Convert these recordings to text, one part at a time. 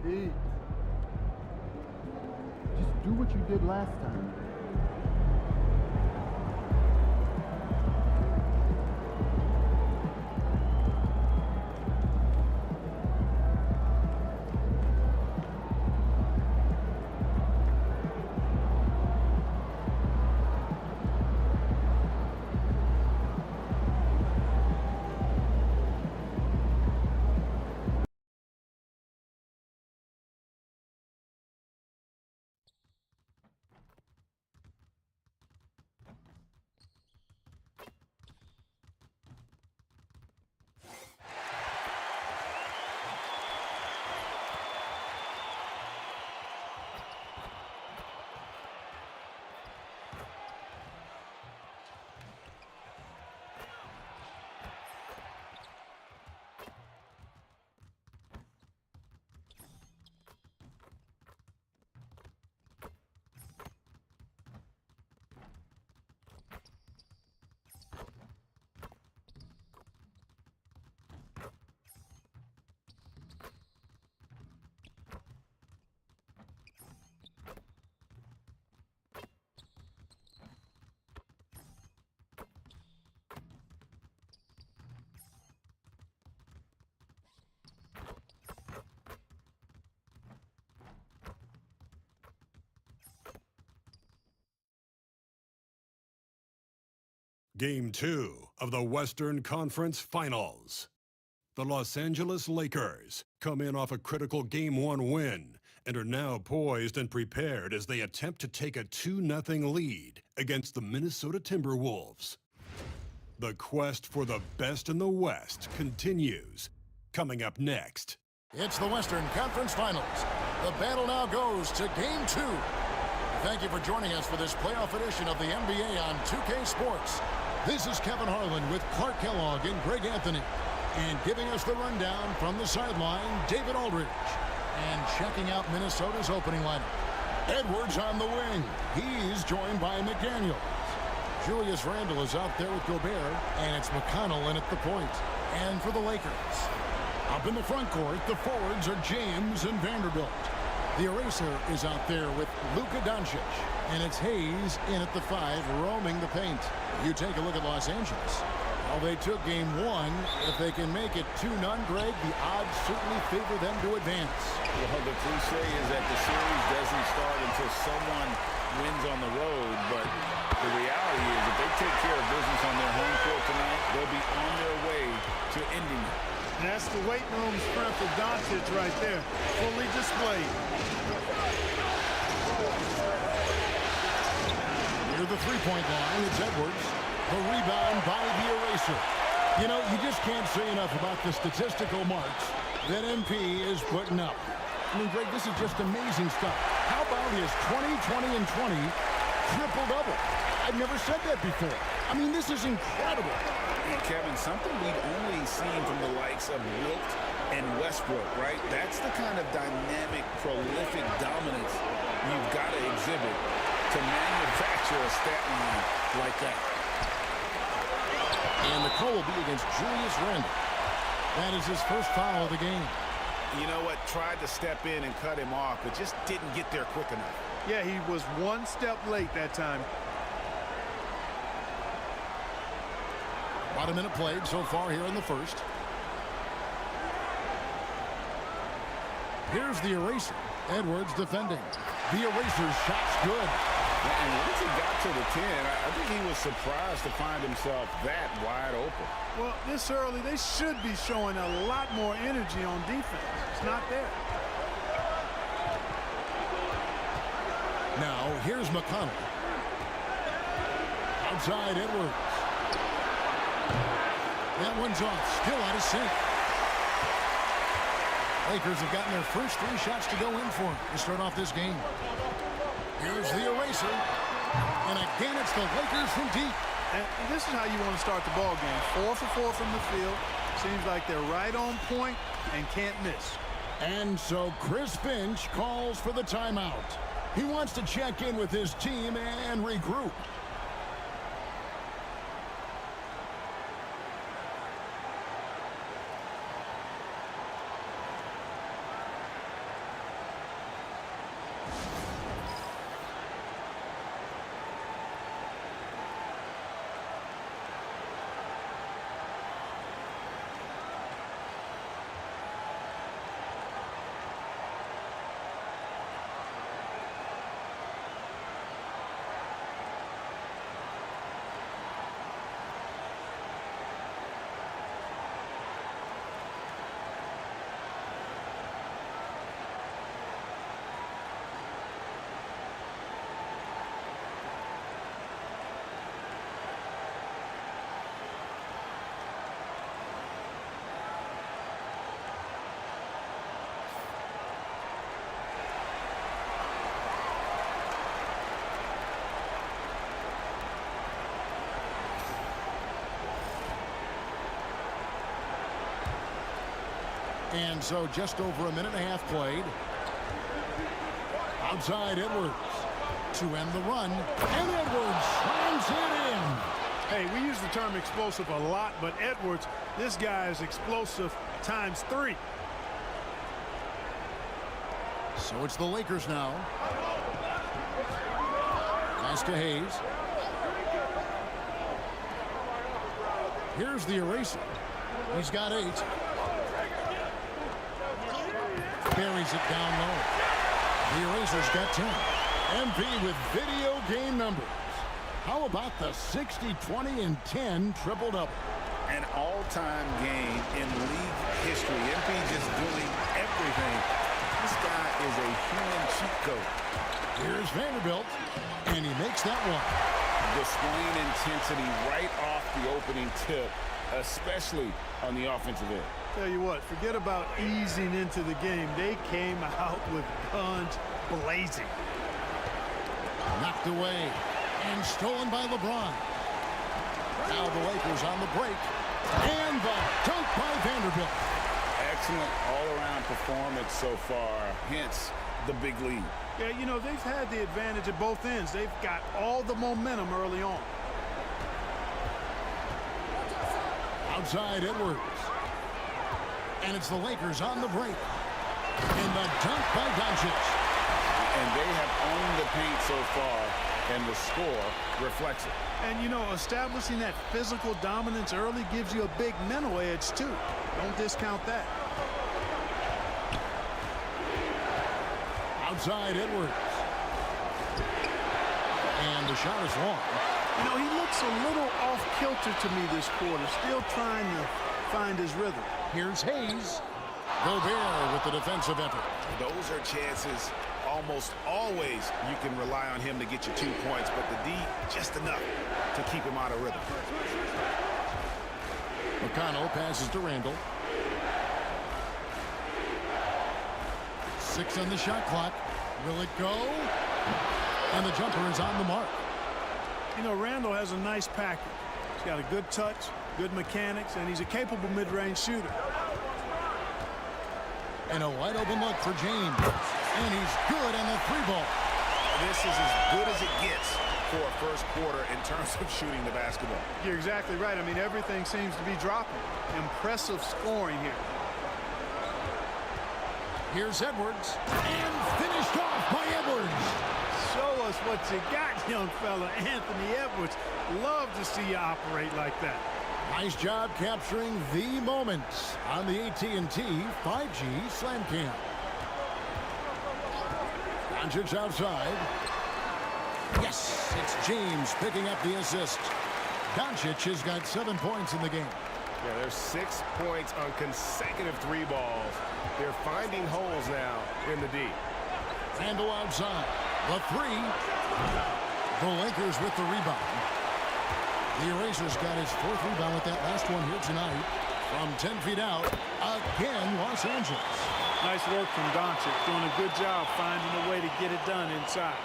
Pete. Just do what you did last time. Game 2 of the Western Conference Finals. The Los Angeles Lakers come in off a critical Game 1 win and are now poised and prepared as they attempt to take a 2-0 lead against the Minnesota Timberwolves. The quest for the best in the West continues. Coming up next. It's the Western Conference Finals. The battle now goes to Game 2. Thank you for joining us for this playoff edition of the NBA on 2K Sports. This is Kevin Harlan with Clark Kellogg and Greg Anthony. And giving us the rundown from the sideline, David Aldridge. And checking out Minnesota's opening lineup. Edwards on the wing. He's joined by McDaniels. Julius Randle is out there with Gobert, and it's McConnell in at the point. And for the Lakers, up in the front court, the forwards are James and Vanderbilt. The eraser is out there with Luka Doncic, and it's Hayes in at the 5, roaming the paint. You take a look at Los Angeles. Well, they took Game 1. If they can make it 2-0, Greg, the odds certainly favor them to advance. Well, the cliche is that the series doesn't start until someone wins on the road, but the reality is if they take care of business on their home court tonight, they'll be on their way to ending it. And that's the weight room strength of Doncic right there, fully displayed. Near the three-point line, it's Edwards. The rebound by the eraser. You know, you just can't say enough about the statistical marks that MP is putting up. I mean, Greg, this is just amazing stuff. How about his 20, 20, and 20 triple-double? I've never said that before. I mean, this is incredible. Kevin, something we've only seen from the likes of Wilt and Westbrook, right? That's the kind of dynamic, prolific dominance you've got to exhibit to manufacture a stat line like that. And the call will be against Julius Randle. That is his first foul of the game. You know what? Tried to step in and cut him off, but just didn't get there quick enough. Yeah, he was one step late that time. About a minute played so far here in the first. Here's the eraser. Edwards defending. The eraser's shot's good. And once he got to the 10, I think he was surprised to find himself that wide open. Well, this early, they should be showing a lot more energy on defense. It's not there. Now, here's McConnell. Outside Edwards. That one's off. Still out of sync. Lakers have gotten their first 3 shots to go in for them to start off this game. Here's the eraser. And again, it's the Lakers from deep. And this is how you want to start the ball game. 4 for 4 from the field. Seems like they're right on point and can't miss. And so Chris Finch calls for the timeout. He wants to check in with his team and regroup. And so just over a minute and a half played. Outside Edwards to end the run. And Edwards slams it in. Hey, we use the term explosive a lot, but Edwards, this guy is explosive times 3. So it's the Lakers now. Pass to Hayes. Here's the eraser. He's got 8. Carries it down low. The eraser's got 10. MP with video game numbers. How about the 60, 20, and 10 triple-double? An all-time game in league history. MP just doing everything. This guy is a human cheat code. Here's Vanderbilt, and he makes that one. Displaying intensity right off the opening tip, especially on the offensive end. Tell you what, forget about easing into the game. They came out with guns blazing. Knocked away and stolen by LeBron. Now the Lakers on the break. And the dunk by Vanderbilt. Excellent all-around performance so far, hence the big lead. Yeah, you know, they've had the advantage at both ends. They've got all the momentum early on. Outside Edwards. And it's the Lakers on the break. And the dunk by Doncic. And they have owned the paint so far, and the score reflects it. And, you know, establishing that physical dominance early gives you a big mental edge, too. Don't discount that. Outside Edwards. And the shot is long. You know, he looks a little off-kilter to me this quarter, still trying to find his rhythm. Here's Hayes. Gobert with the defensive effort. Those are chances almost always you can rely on him to get you 2 points, but the D just enough to keep him out of rhythm. McConnell passes to Randall. 6 on the shot clock. Will it go? And the jumper is on the mark. You know, Randall has a nice package. He's got a good touch, good mechanics, and he's a capable mid-range shooter. And a wide open look for James. And he's good on the 3-ball. This is as good as it gets for a first quarter in terms of shooting the basketball. You're exactly right. I mean, everything seems to be dropping. Impressive scoring here. Here's Edwards. And finished off by Edwards. Show us what you got, young fella. Anthony Edwards. Love to see you operate like that. Nice job capturing the moments on the AT&T 5G Slam Cam. Doncic outside. Yes, it's James picking up the assist. Doncic has got 7 points in the game. Yeah, there's 6 points on consecutive 3 balls. They're finding holes now in the D. Randall outside. The 3. The Lakers with the rebound. The Eraser's got his 4th rebound with that last one here tonight. From 10 feet out, again, Los Angeles. Nice work from Doncic, doing a good job finding a way to get it done inside.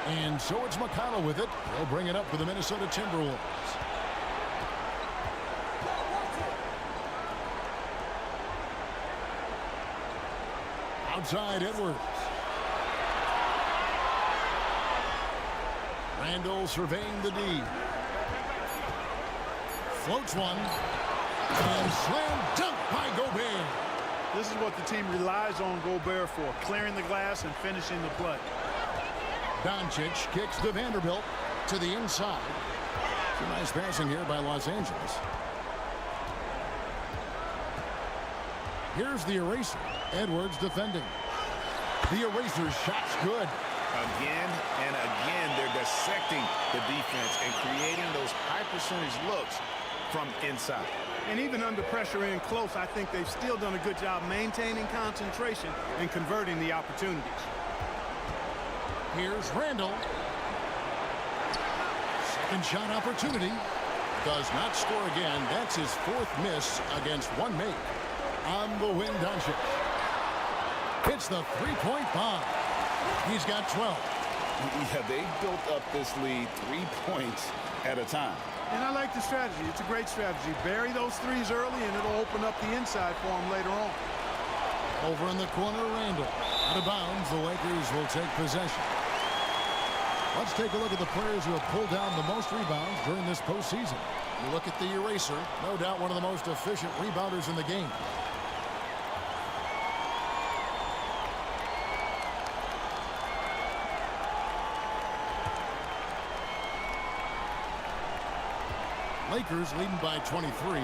And so it's McConnell with it. He'll bring it up for the Minnesota Timberwolves. Outside Edwards. Randall surveying the D. Floats one. And slam dunk by Gobert. This is what the team relies on Gobert for, clearing the glass and finishing the play. Doncic kicks to Vanderbilt to the inside. Some nice passing here by Los Angeles. Here's the Eraser. Edwards defending. The Eraser's shot's good. Again and again, they're dissecting the defense and creating those high percentage looks from inside. And even under pressure in close, I think they've still done a good job maintaining concentration and converting the opportunities. Here's Randall. Second shot opportunity. Does not score again. That's his 4th miss against 1 make. On the wing, Doncic. It's the 3-point bomb. He's got 12. Yeah, they built up this lead 3 points at a time. And I like the strategy. It's a great strategy. Bury those threes early, and it'll open up the inside for him later on. Over in the corner, Randall. Out of bounds, the Lakers will take possession. Let's take a look at the players who have pulled down the most rebounds during this postseason. You look at the eraser, no doubt one of the most efficient rebounders in the game. Lakers leading by 23.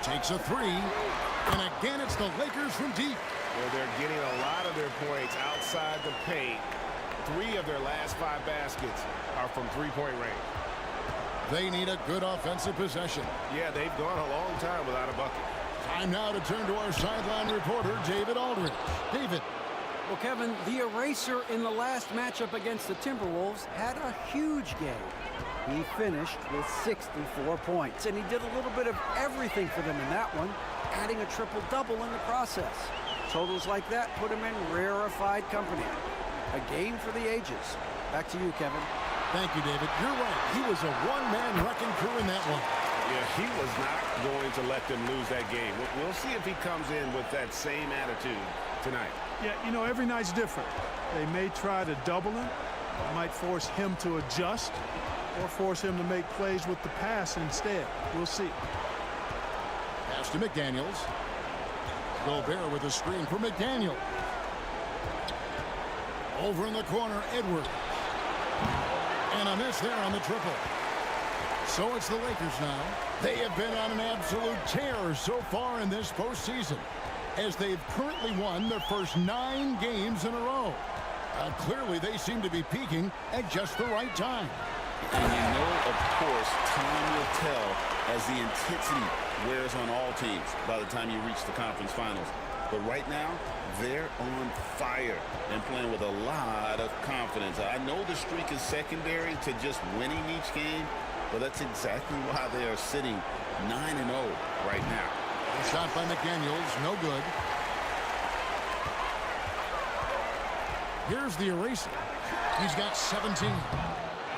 Takes a three. And again, it's the Lakers from deep. Well, they're getting a lot of their points outside the paint. 3 of their last 5 baskets are from three-point range. They need a good offensive possession. Yeah, they've gone a long time without a bucket. Time now to turn to our sideline reporter, David Aldridge. David. Well, Kevin, the eraser in the last matchup against the Timberwolves had a huge game. He finished with 64 points, and he did a little bit of everything for them in that one, adding a triple-double in the process. Totals like that put him in rarefied company. A game for the ages. Back to you, Kevin. Thank you, David. You're right. He was a one-man wrecking crew in that one. Yeah, he was not going to let them lose that game. We'll see if he comes in with that same attitude tonight. Yeah, you know, every night's different. They may try to double him. It might force him to adjust or force him to make plays with the pass instead. We'll see. Pass to McDaniels. Gobert with a screen for McDaniel. Over in the corner, Edwards. And a miss there on the triple. So it's the Lakers now. They have been on an absolute tear so far in this postseason, as they've currently won their first 9 games in a row. Clearly, they seem to be peaking at just the right time. And you know, of course, time will tell as the intensity wears on all teams by the time you reach the conference finals. But right now, they're on fire and playing with a lot of confidence. I know the streak is secondary to just winning each game, but that's exactly why they are sitting 9-0 right now. A shot by McDaniels, no good. Here's the eraser. He's got 17.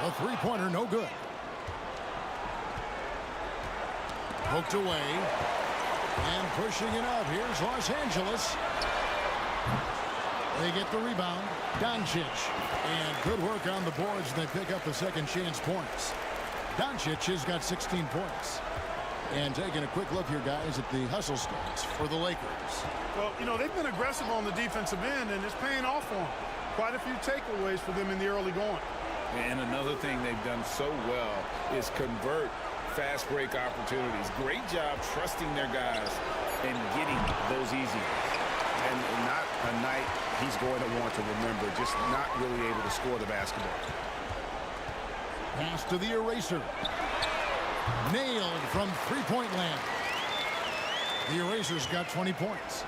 A three-pointer, no good. Poked away. And pushing it out. Here's Los Angeles. They get the rebound. Doncic. And good work on the boards. They pick up the second chance points. Doncic has got 16 points. And taking a quick look here, guys, at the hustle stats for the Lakers. Well, you know, they've been aggressive on the defensive end, and it's paying off for them. Quite a few takeaways for them in the early going. And another thing they've done so well is convert fast break opportunities. Great job trusting their guys and getting those easy. And not a night he's going to want to remember, just not really able to score the basketball. Pass to the eraser. Nailed from three-point land. The eraser's got 20 points.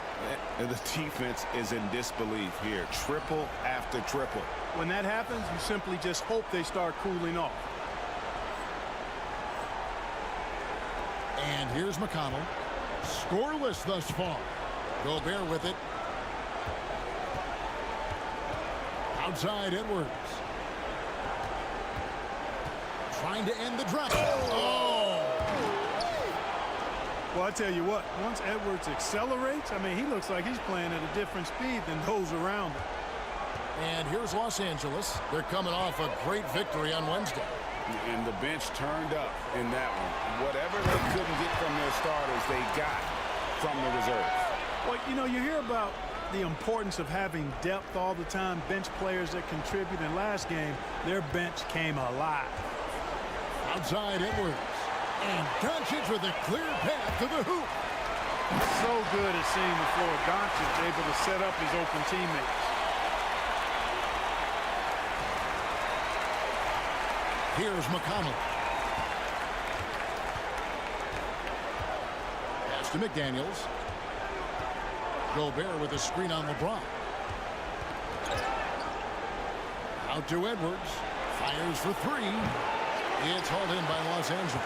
And the defense is in disbelief here. Triple after triple. When that happens, you simply just hope they start cooling off. And here's McConnell. Scoreless thus far. Gobert with it. Outside Edwards. Trying to end the drive. Oh! Well, I tell you what, once Edwards accelerates, I mean, he looks like he's playing at a different speed than those around him. And here's Los Angeles. They're coming off a great victory on Wednesday. And the bench turned up in that one. Whatever they couldn't get from their starters, they got from the reserves. Well, you know, you hear about the importance of having depth all the time, bench players that contribute. In last game, their bench came alive. Outside Edwards. And Doncic with a clear path to the hoop. So good at seeing the floor. Doncic able to set up his open teammates. Here's McConnell. Pass to McDaniels. Gobert with a screen on LeBron. Out to Edwards. Fires for three. It's hauled in by Los Angeles.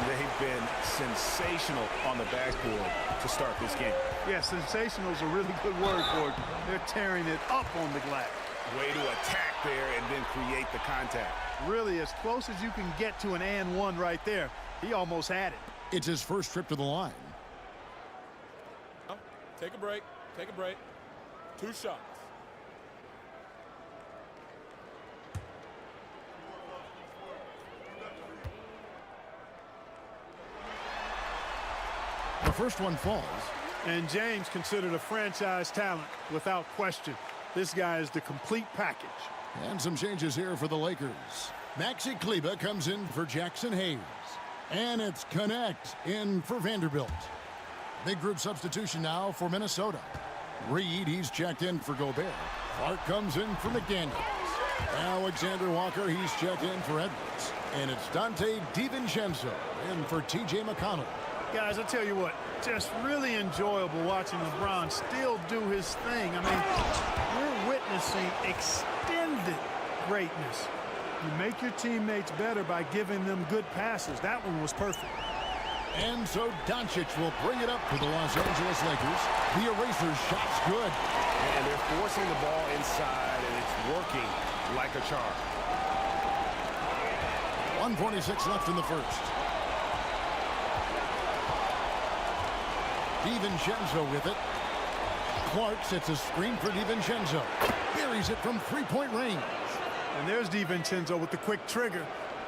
They've been sensational on the backboard to start this game. Yeah, sensational is a really good word for it. They're tearing it up on the glass. Way to attack there and then create the contact. Really as close as you can get to an and one right there. He almost had it. It's his first trip to the line. Take a break. Take a break. 2 shots. The first one falls. And James considered a franchise talent without question. This guy is the complete package. And some changes here for the Lakers. Maxi Kleber comes in for Jackson Hayes. And it's Connect in for Vanderbilt. Big group substitution now for Minnesota. Reed, he's checked in for Gobert. Clark comes in for McDaniels. Alexander Walker, he's checked in for Edwards. And it's Dante DiVincenzo in for TJ McConnell. Guys, I tell you what, just really enjoyable watching LeBron still do his thing. I mean, we're witnessing extended greatness. You make your teammates better by giving them good passes. That one was perfect. And so Doncic will bring it up for the Los Angeles Lakers. The eraser's shot's good. And they're forcing the ball inside, and it's working like a charm. 1:46 left in the first. DiVincenzo with it. Clark sets a screen for DiVincenzo. Buries it from three-point range. And there's DiVincenzo with the quick trigger.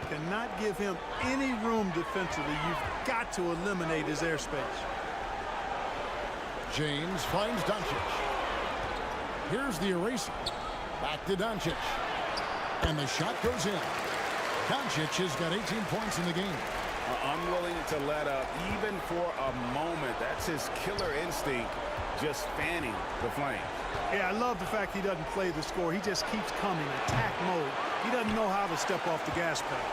Cannot give him any room defensively. You've got to eliminate his airspace. James finds Doncic. Here's the eraser. Back to Doncic. And the shot goes in. Doncic has got 18 points in the game. Unwilling to let up even for a moment. That's his killer instinct, just fanning the flame. Yeah, I love the fact he doesn't play the score. He just keeps coming, attack mode. He doesn't know how to step off the gas pedal.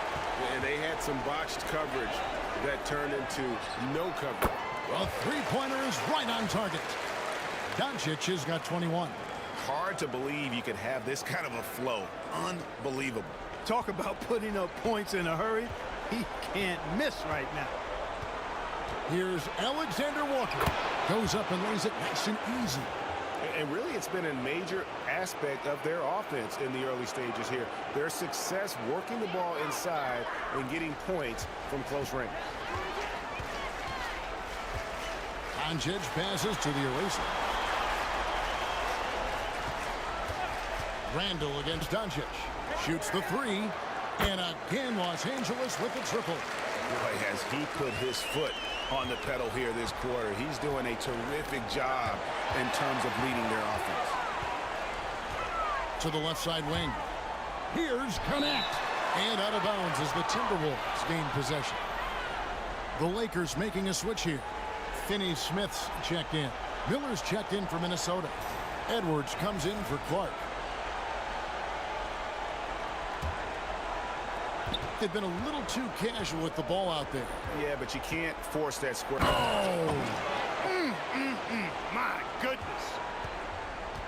And they had some botched coverage that turned into no coverage. A three-pointer is right on target. Doncic has got 21. Hard to believe you could have this kind of a flow. Unbelievable. Talk about putting up points in a hurry. He can't miss right now. Here's Alexander Walker. Goes up and lays it nice and easy. And really, it's been a major aspect of their offense in the early stages here. Their success working the ball inside and getting points from close range. Doncic passes to the eraser. Randall against Doncic. Shoots the three. And again, Los Angeles with the triple. Boy, has he put his foot on the pedal here this quarter. He's doing a terrific job in terms of leading their offense. To the left side wing. Here's Connect. And out of bounds as the Timberwolves gain possession. The Lakers making a switch here. Finney-Smith's checked in. Miller's checked in for Minnesota. Edwards comes in for Clark. They've been a little too casual with the ball out there. Yeah, but you can't force that square. Oh! My goodness.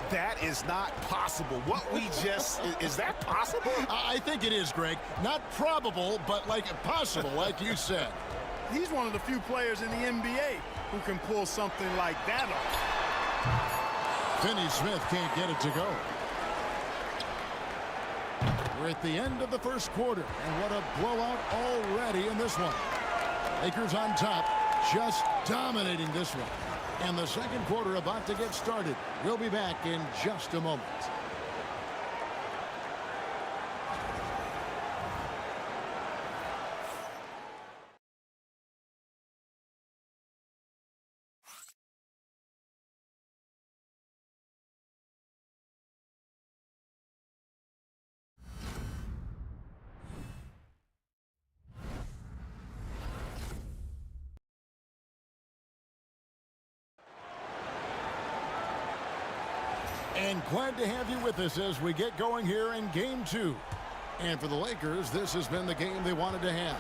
That is not possible. What we just, is that possible? I think it is, Greg. Not probable, but like possible, like you said. He's one of the few players in the NBA who can pull something like that off. Finney-Smith can't get it to go. We're at the end of the first quarter, and what a blowout already in this one. Lakers on top, just dominating this one. And the second quarter about to get started. We'll be back in just a moment. And glad to have you with us as we get going here in Game 2. And for the Lakers, this has been the game they wanted to have.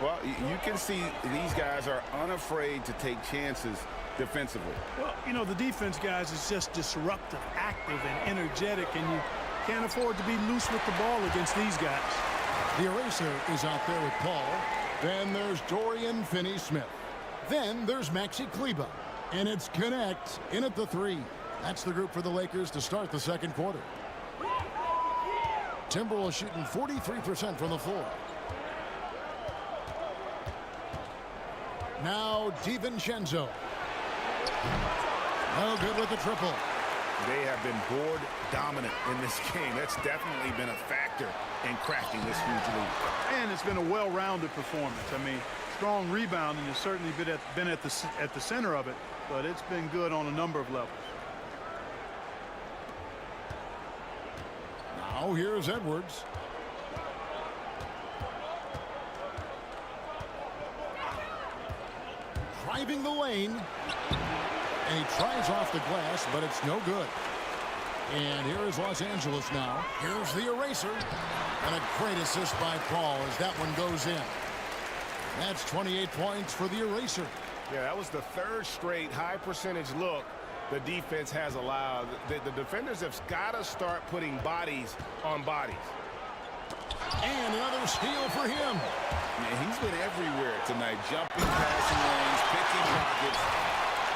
Well, you can see these guys are unafraid to take chances defensively. Well, you know, the defense, guys, is just disruptive, active, and energetic, and you can't afford to be loose with the ball against these guys. The eraser is out there with Paul. Then there's Dorian Finney-Smith. Then there's Maxi Kleber. And it's Connect in at the three. That's the group for the Lakers to start the second quarter. Timberwolves shooting 43% from the floor. Now DiVincenzo. No good with the triple. They have been board dominant in this game. That's definitely been a factor in crafting this huge lead. And it's been a well-rounded performance. I mean, strong rebounding has certainly been at the center of it, but it's been good on a number of levels. Now here's Edwards. Driving the lane. And he tries off the glass, but it's no good. And here is Los Angeles now. Here's the eraser. And a great assist by Paul as that one goes in. That's 28 points for the eraser. Yeah, that was the third straight high percentage look the defense has allowed. The defenders have got to start putting bodies on bodies. And another steal for him. Yeah, he's been everywhere tonight. Jumping, passing lanes, picking pockets.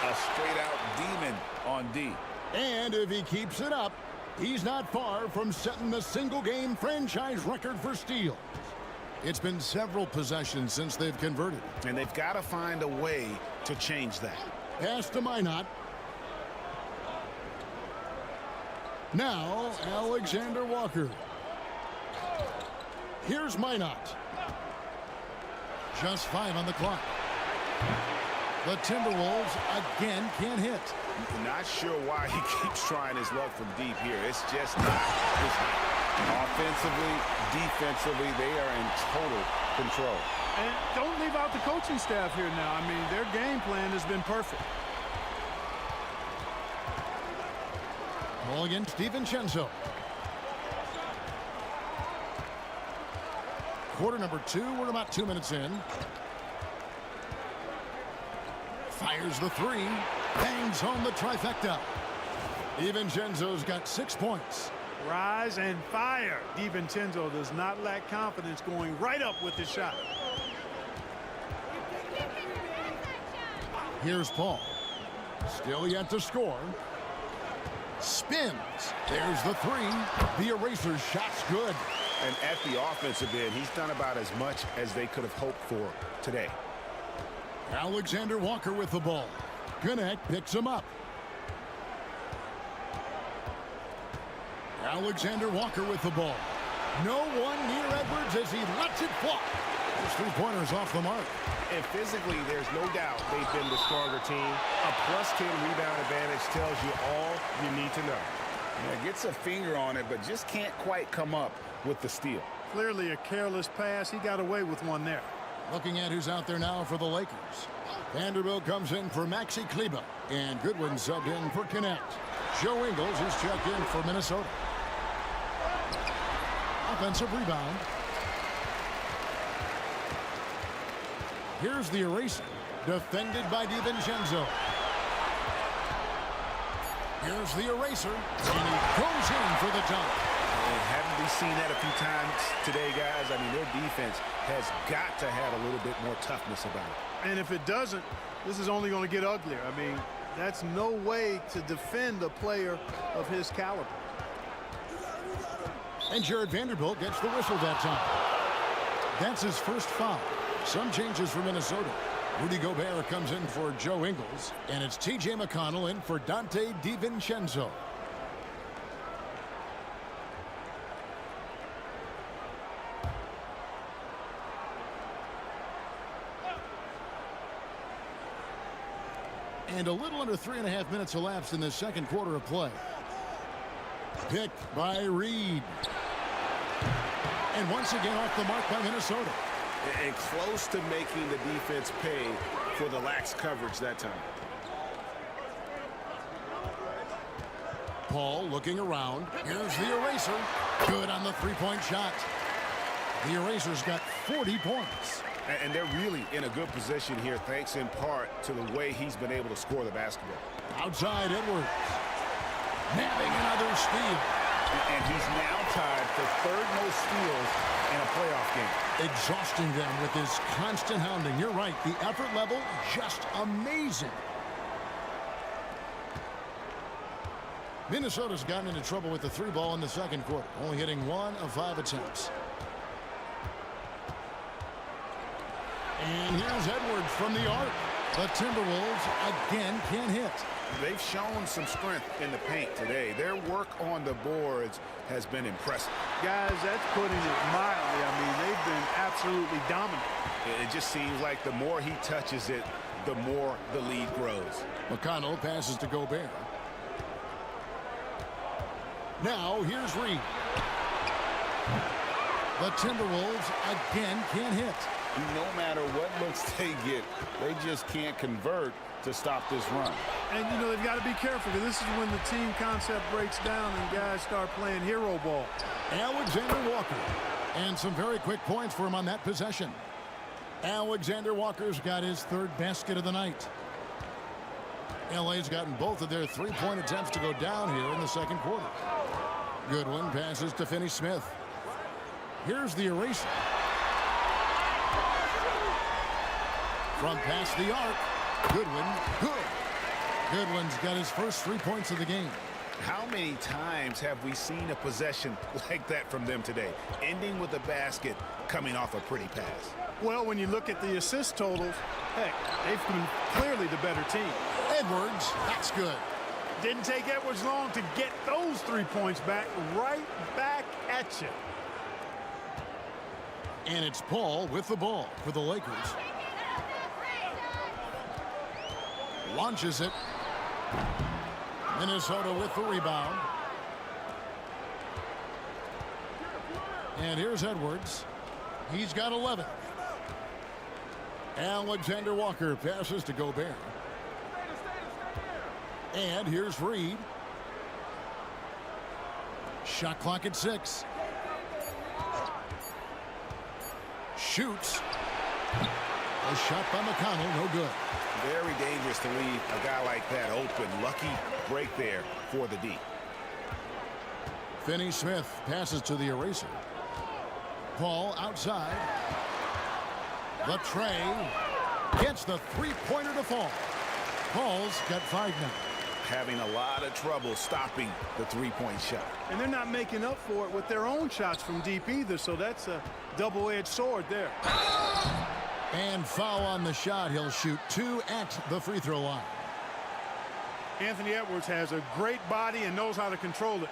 A straight-out demon on D. And if he keeps it up, he's not far from setting the single-game franchise record for steals. It's been several possessions since they've converted. And they've got to find a way to change that. Pass to Minot. Now, Alexander Walker. Here's Minot. Just 5 on the clock. The Timberwolves again can't hit. Not sure why he keeps trying his luck from deep here. It's just not his night. Offensively, defensively, they are in total control. And don't leave out the coaching staff here now. I mean, their game plan has been perfect. Ball against DiVincenzo. Quarter number 2. We're about 2 minutes in. Fires the 3. Bangs home the trifecta. DiVincenzo's got 6 points. Rise and fire. DiVincenzo does not lack confidence going right up with his shot. Here's Paul. Still yet to score. Spins. There's the 3. The eraser's shot's good. And at the offensive end, he's done about as much as they could have hoped for today. Alexander Walker with the ball. Gannett picks him up. Alexander Walker with the ball. No one near Edwards as he lets it fly. His 3-pointers off the mark. And physically, there's no doubt they've been the stronger team. A +10 rebound advantage tells you all you need to know. Yeah, gets a finger on it, but just can't quite come up with the steal. Clearly a careless pass. He got away with one there. Looking at who's out there now for the Lakers. Vanderbilt comes in for Maxi Kleber. And Goodwin subbed in for Connect. Joe Ingles is checked in for Minnesota. Offensive rebound. Here's the eraser. Defended by DiVincenzo. Here's the eraser. And he goes in for the dunk. Haven't we seen that a few times today, guys? I mean, their defense has got to have a little bit more toughness about it. And if it doesn't, this is only going to get uglier. I mean, that's no way to defend a player of his caliber. And Jared Vanderbilt gets the whistle that time. That's his first foul. Some changes for Minnesota. Rudy Gobert comes in for Joe Ingles. And it's T.J. McConnell in for Dante DiVincenzo. And a little under 3.5 minutes elapsed in the second quarter of play. Picked by Reed. And once again off the mark by Minnesota. And close to making the defense pay for the lax coverage that time. Paul looking around. Here's the eraser. Good on the 3-point shot. The eraser's got 40 points. And they're really in a good position here, thanks in part to the way he's been able to score the basketball. Outside Edwards. Nabbing another steal. And he's now tied for third most steals in a playoff game. Exhausting them with his constant hounding. You're right, the effort level just amazing. Minnesota's gotten into trouble with the 3 ball in the second quarter, only hitting 1 of 5 attempts. And here's Edwards from the arc. The Timberwolves again can't hit. They've shown some strength in the paint today. Their work on the boards has been impressive. Guys, that's putting it mildly. I mean, they've been absolutely dominant. It just seems like the more he touches it, the more the lead grows. McConnell passes to Gobert. Now here's Reed. The Timberwolves again can't hit. No matter what looks they get, they just can't convert to stop this run. And, you know, they've got to be careful because this is when the team concept breaks down and guys start playing hero ball. Alexander Walker. And some very quick points for him on that possession. Alexander Walker's got his 3rd basket of the night. LA's gotten both of their 3-point attempts to go down here in the second quarter. Goodwin passes to Finney-Smith. Here's the eraser. From past the arc. Goodwin, good. Goodwin's got his first 3 points of the game. How many times have we seen a possession like that from them today, ending with a basket coming off a pretty pass? Well, when you look at the assist totals, heck, they've been clearly the better team. Edwards, that's good. Didn't take Edwards long to get those 3 points back, right back at you. And it's Paul with the ball for the Lakers. Launches it. Minnesota with the rebound. And here's Edwards. He's got 11. Alexander Walker passes to Gobert. And here's Reed. Shot clock at 6. Shoots. A shot by McConnell, no good. Very dangerous to leave a guy like that open. Lucky break there for the D. Finney-Smith passes to the eraser. Paul outside. The tray gets the 3-pointer to fall. Paul's got 5 now. Having a lot of trouble stopping the 3-point shot. And they're not making up for it with their own shots from deep either, so that's a double-edged sword there. And foul on the shot. He'll shoot 2 at the free throw line. Anthony Edwards has a great body and knows how to control it,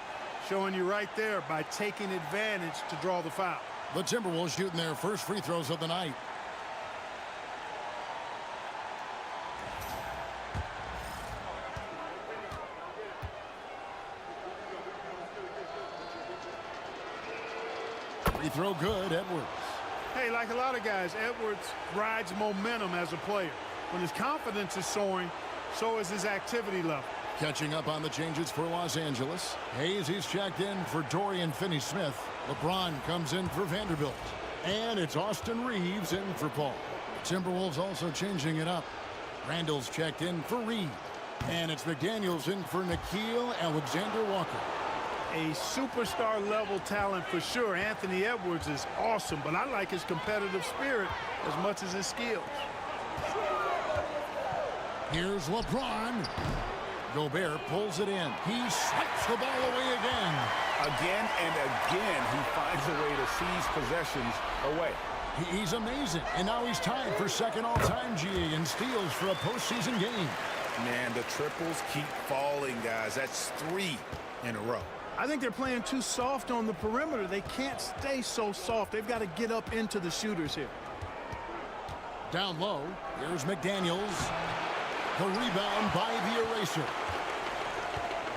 showing you right there by taking advantage to draw the foul. The Timberwolves shooting their first free throws of the night. Free throw good, Edwards. Hey, like a lot of guys, Edwards rides momentum as a player. When his confidence is soaring, so is his activity level. Catching up on the changes for Los Angeles. Hayes, he's checked in for Dorian Finney-Smith. LeBron comes in for Vanderbilt. And it's Austin Reeves in for Paul. Timberwolves also changing it up. Randall's checked in for Reed. And it's McDaniels in for Nickeil Alexander-Walker. A superstar-level talent for sure. Anthony Edwards is awesome, but I like his competitive spirit as much as his skills. Here's LeBron. Gobert pulls it in. He swipes the ball away again. Again and again, he finds a way to seize possessions away. He's amazing. And now he's tied for second all-time GA in steals for a postseason game. Man, the triples keep falling, guys. That's 3 in a row. I think they're playing too soft on the perimeter. They can't stay so soft. They've got to get up into the shooters here. Down low, here's McDaniels. The rebound by the eraser.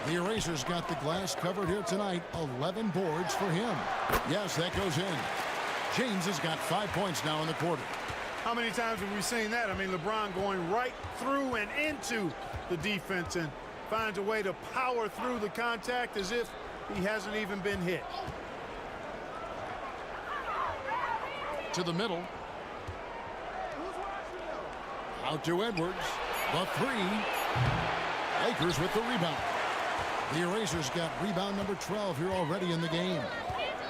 The eraser's got the glass covered here tonight. 11 boards for him. Yes, that goes in. James has got 5 points now in the quarter. How many times have we seen that? I mean, LeBron going right through and into the defense and finds a way to power through the contact as if he hasn't even been hit. To the middle. Out to Edwards. The 3. Lakers with the rebound. The eraser's got rebound number 12 here already in the game.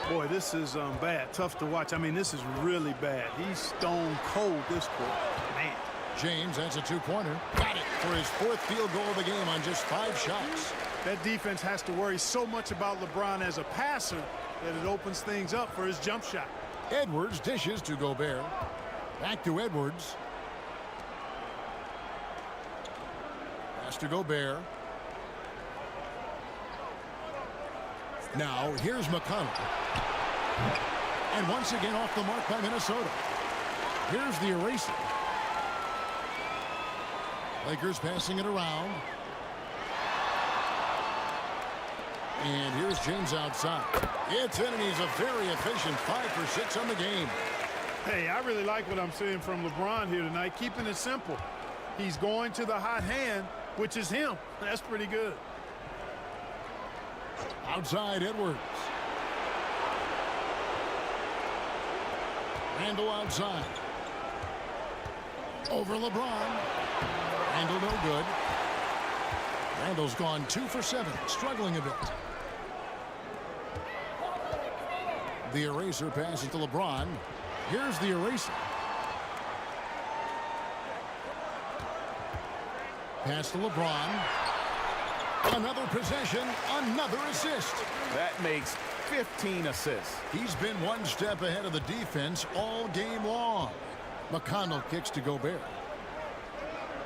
Boy, this is bad. Tough to watch. I mean, this is really bad. He's stone cold this quarter. Man. James has a two-pointer. Got it for his fourth field goal of the game on just 5 shots. That defense has to worry so much about LeBron as a passer that it opens things up for his jump shot. Edwards dishes to Gobert. Back to Edwards. Pass to Gobert. Now, here's McConnell. And once again off the mark by Minnesota. Here's the eraser. Lakers passing it around. And here's James outside. It's in, and he's a very efficient 5 for 6 on the game. Hey, I really like what I'm seeing from LeBron here tonight, keeping it simple. He's going to the hot hand, which is him. That's pretty good. Outside Edwards. Randall outside. Over LeBron. Randall no good. Randall's gone 2 for 7, struggling a bit. The eraser passes to LeBron. Here's the eraser. Pass to LeBron. Another possession, another assist. That makes 15 assists. He's been one step ahead of the defense all game long. McConnell kicks to Gobert.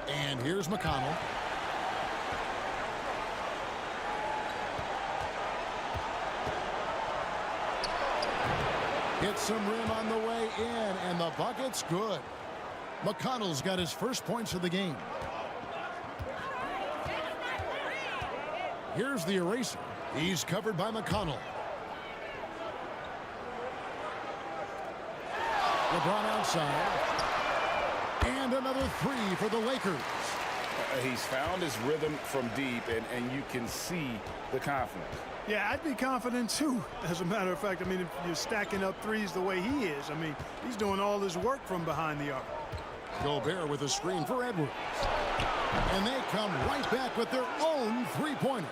And here's McConnell. Hits some rim on the way in, and the bucket's good. McConnell's got his first points of the game. Here's the eraser. He's covered by McConnell. LeBron outside. And another 3 for the Lakers. He's found his rhythm from deep, and you can see the confidence. Yeah, I'd be confident too. As a matter of fact, I mean, if you're stacking up threes the way he is, I mean, he's doing all his work from behind the arc. Gobert with a screen for Edwards. And they come right back with their own three-pointer.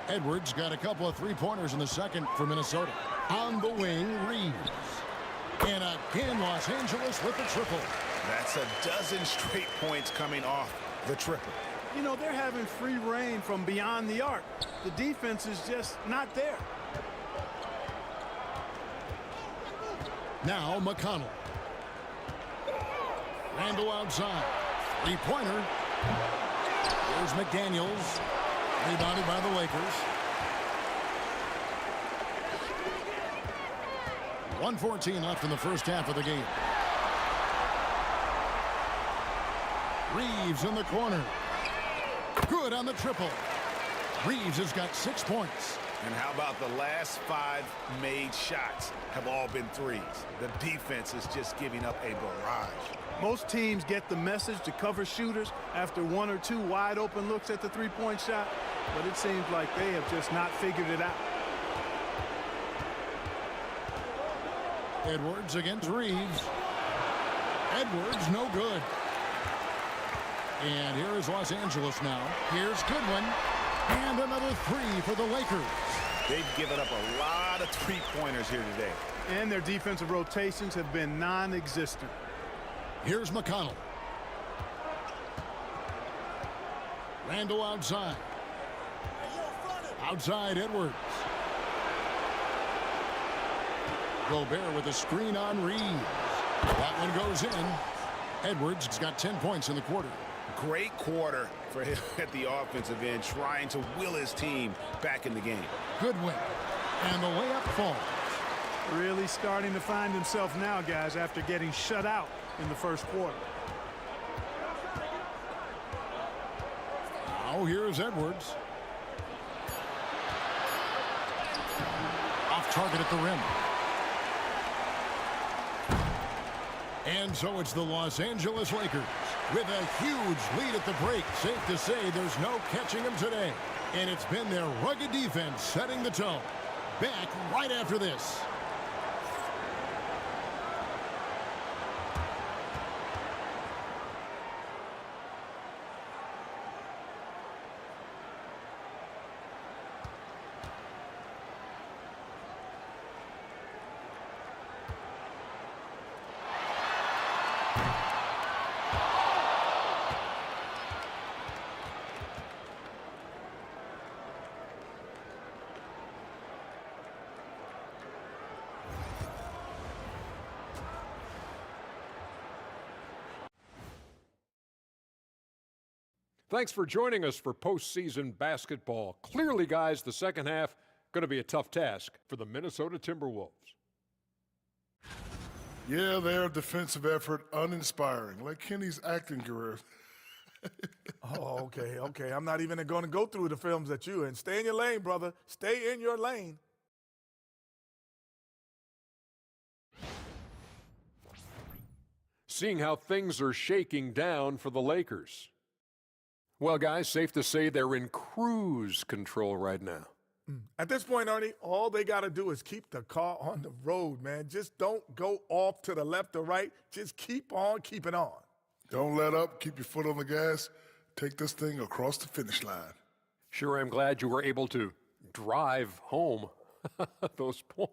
Edwards got a couple of three-pointers in the second for Minnesota. On the wing, Reeves. And again, Los Angeles with the triple. That's a dozen straight points coming off the triple. You know, they're having free reign from beyond the arc. The defense is just not there. Now McConnell. Randall outside. Three-pointer. Here's McDaniels. Rebounded by the Lakers. 1:14 left in the first half of the game. Reeves in the corner. Good on the triple. Reeves has got 6 points. And how about the last 5 made shots have all been threes? The defense is just giving up a barrage. Most teams get the message to cover shooters after 1 or 2 wide open looks at the three-point shot, but it seems like they have just not figured it out. Edwards against Reeves. Edwards no good. And here is Los Angeles now. Here's Goodwin. And another 3 for the Lakers. They've given up a lot of three-pointers here today. And their defensive rotations have been non-existent. Here's McConnell. Randall outside. Outside Edwards. Gobert with a screen on Reeves. That one goes in. Edwards has got 10 points in the quarter. Great quarter for him at the offensive end, trying to will his team back in the game. Goodwin. And the layup falls. Really starting to find himself now, guys, after getting shut out in the first quarter. Now here's Edwards. Off target at the rim. And so it's the Los Angeles Lakers with a huge lead at the break. Safe to say there's no catching them today. And it's been their rugged defense setting the tone. Back right after this. Thanks for joining us for postseason basketball. Clearly, guys, the second half going to be a tough task for the Minnesota Timberwolves. Yeah, their defensive effort uninspiring, like Kenny's acting career. Oh, okay. I'm not even going to go through the films that you in. Stay in your lane, brother. Stay in your lane. Seeing how things are shaking down for the Lakers. Well, guys, safe to say they're in cruise control right now. At this point, Ernie, all they got to do is keep the car on the road, man. Just don't go off to the left or right. Just keep on keeping on. Don't let up. Keep your foot on the gas. Take this thing across the finish line. Sure, I'm glad you were able to drive home those points.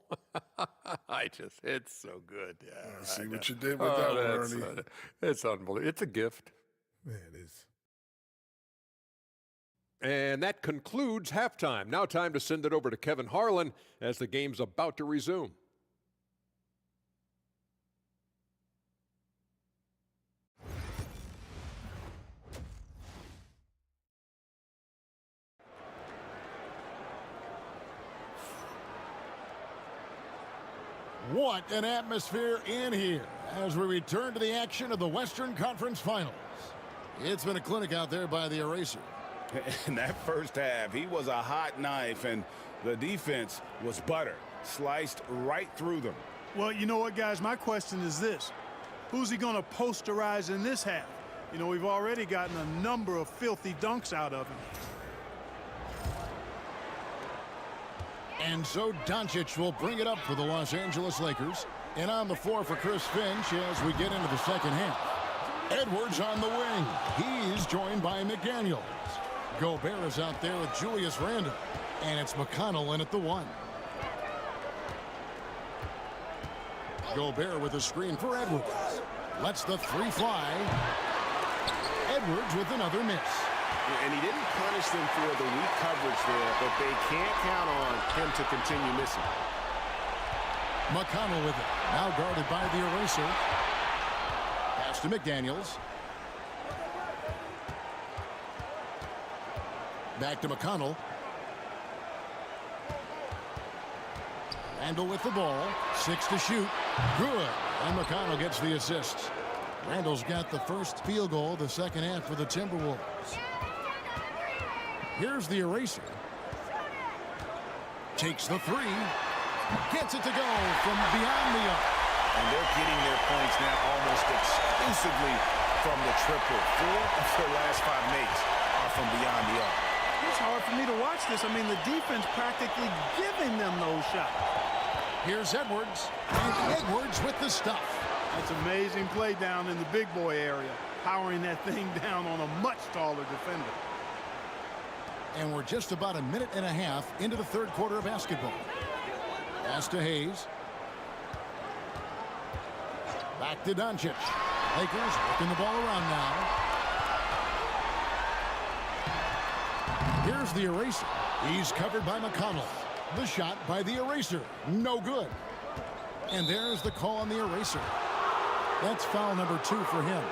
It's so good. Yeah, see what you did with that one, Ernie. It's unbelievable. It's a gift. Yeah, it is. And that concludes halftime. Now time to send it over to Kevin Harlan as the game's about to resume. What an atmosphere in here as we return to the action of the Western Conference Finals. It's been a clinic out there by the eraser. In that first half, he was a hot knife, and the defense was butter, sliced right through them. Well, you know what, guys? My question is this. Who's he going to posterize in this half? You know, we've already gotten a number of filthy dunks out of him. And so Doncic will bring it up for the Los Angeles Lakers. And on the floor for Chris Finch as we get into the second half. Edwards on the wing. He's joined by McDaniels. Gobert is out there with Julius Randle. And it's McConnell in at the one. Gobert with a screen for Edwards. Lets the three fly. Edwards with another miss. And he didn't punish them for the weak coverage there, but they can't count on him to continue missing. McConnell with it. Now guarded by the eraser. Pass to McDaniels. Back to McConnell. Randle with the ball. 6 to shoot. Good. And McConnell gets the assist. Randle's got the first field goal of the second half for the Timberwolves. Here's the eraser. Takes the three. Gets it to go from beyond the arc. And they're getting their points now almost exclusively from the triple. 4 of their last 5 makes are from beyond the arc. It's hard for me to watch this. I mean, the defense practically giving them those shots. Here's Edwards. And Edwards with the stuff. That's amazing play down in the big boy area, powering that thing down on a much taller defender. And we're just about a minute and a half into the third quarter of basketball. Pass to Hayes. Back to Doncic. Lakers working the ball around now. Here's the eraser. He's covered by McConnell. The shot by the eraser. No good. And there's the call on the eraser. That's foul number 2 for him.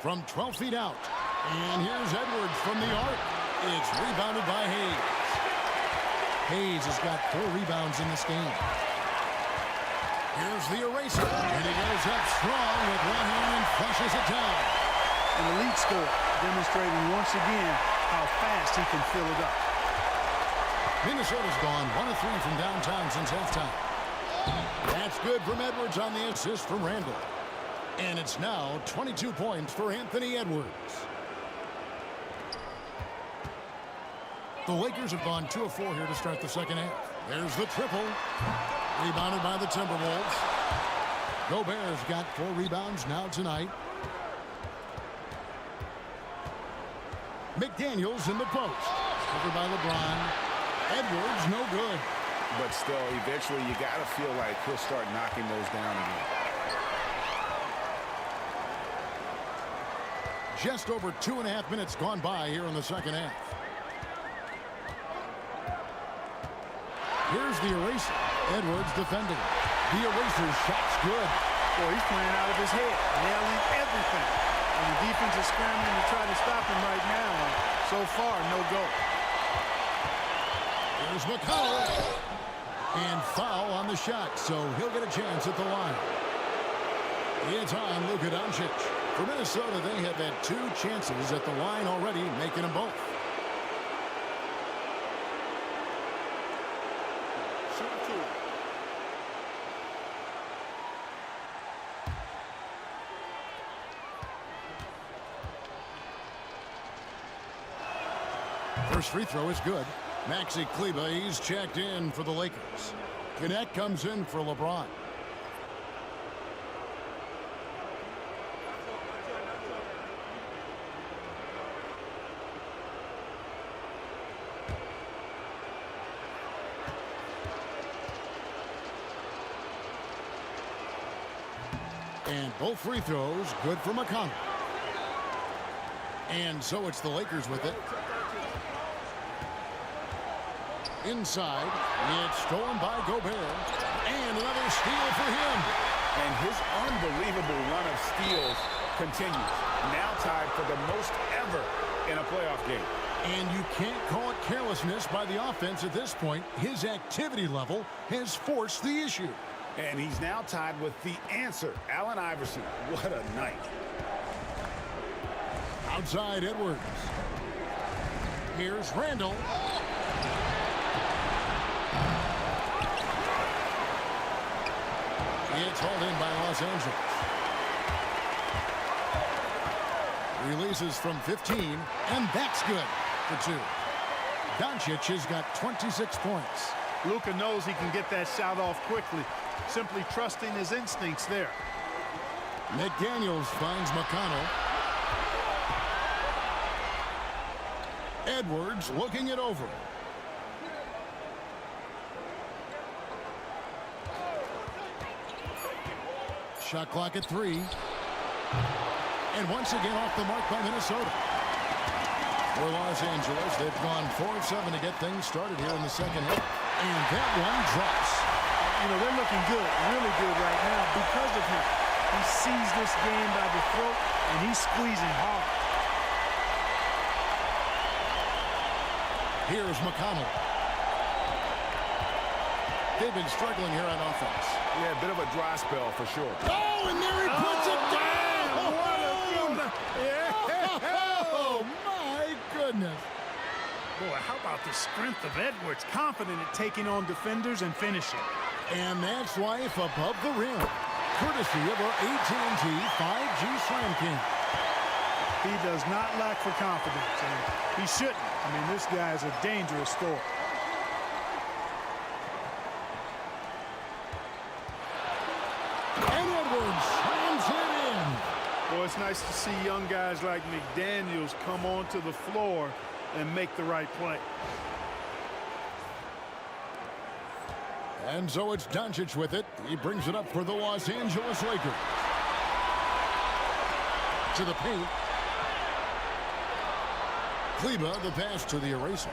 From 12 feet out. And here's Edwards from the arc. It's rebounded by Hayes. Hayes has got 4 rebounds in this game. Here's the eraser. And he goes up strong with one hand and flushes it down. An elite score, demonstrating once again how fast he can fill it up. Minnesota's gone 1 of 3 from downtown since halftime. That's good from Edwards on the assist from Randle. And it's now 22 points for Anthony Edwards. The Lakers have gone 2 of 4 here to start the second half. There's the triple. Rebounded by the Timberwolves. Gobert's got 4 rebounds now tonight. McDaniels in the post. Covered by LeBron. Edwards, no good. But still, eventually you got to feel like he'll start knocking those down again. Just over 2.5 minutes gone by here in the second half. Here's the eraser. Edwards defending. The eraser shot's good. Boy, he's playing out of his head, nailing everything. And the defense is scrambling to try to stop him right now. And so far, no go. Here's McConnell. And foul on the shot, so he'll get a chance at the line. It's on Luka Doncic. For Minnesota, they have had 2 chances at the line already, making them both. First free throw is good. Maxi Kleber, he's checked in for the Lakers. Connect comes in for LeBron. And both free throws good for McConnell. And so it's the Lakers with it. Inside, it's stolen by Gobert. And another steal for him. And his unbelievable run of steals continues. Now tied for the most ever in a playoff game. And you can't call it carelessness by the offense at this point. His activity level has forced the issue. And he's now tied with the answer, Allen Iverson. What a night. Outside Edwards. Here's Randall. It's hauled in by Los Angeles. Releases from 15, and that's good for 2. Doncic has got 26 points. Luka knows he can get that shot off quickly, simply trusting his instincts there. McDaniels finds McConnell. Edwards looking it over. Shot clock at 3. And once again off the mark by Minnesota. For Los Angeles, they've gone 4 of 7 to get things started here in the second half. And that one drops. You know, they're looking good, really good right now because of him. He sees this game by the throat, and he's squeezing hard. Here's McConnell. They've been struggling here on offense. Yeah, a bit of a dry spell for sure. Oh, and there he puts it down! Oh, my goodness. Boy, how about the strength of Edwards, confident at taking on defenders and finishing. And that's life above the rim, courtesy of our AT&T 5G Slam King. He does not lack for confidence, and he shouldn't. I mean, this guy is a dangerous scorer. And Edwards slams it in. Boy, it's nice to see young guys like McDaniels come onto the floor and make the right play. And so it's Doncic with it. He brings it up for the Los Angeles Lakers. To the paint. Kleber, the pass to the eraser.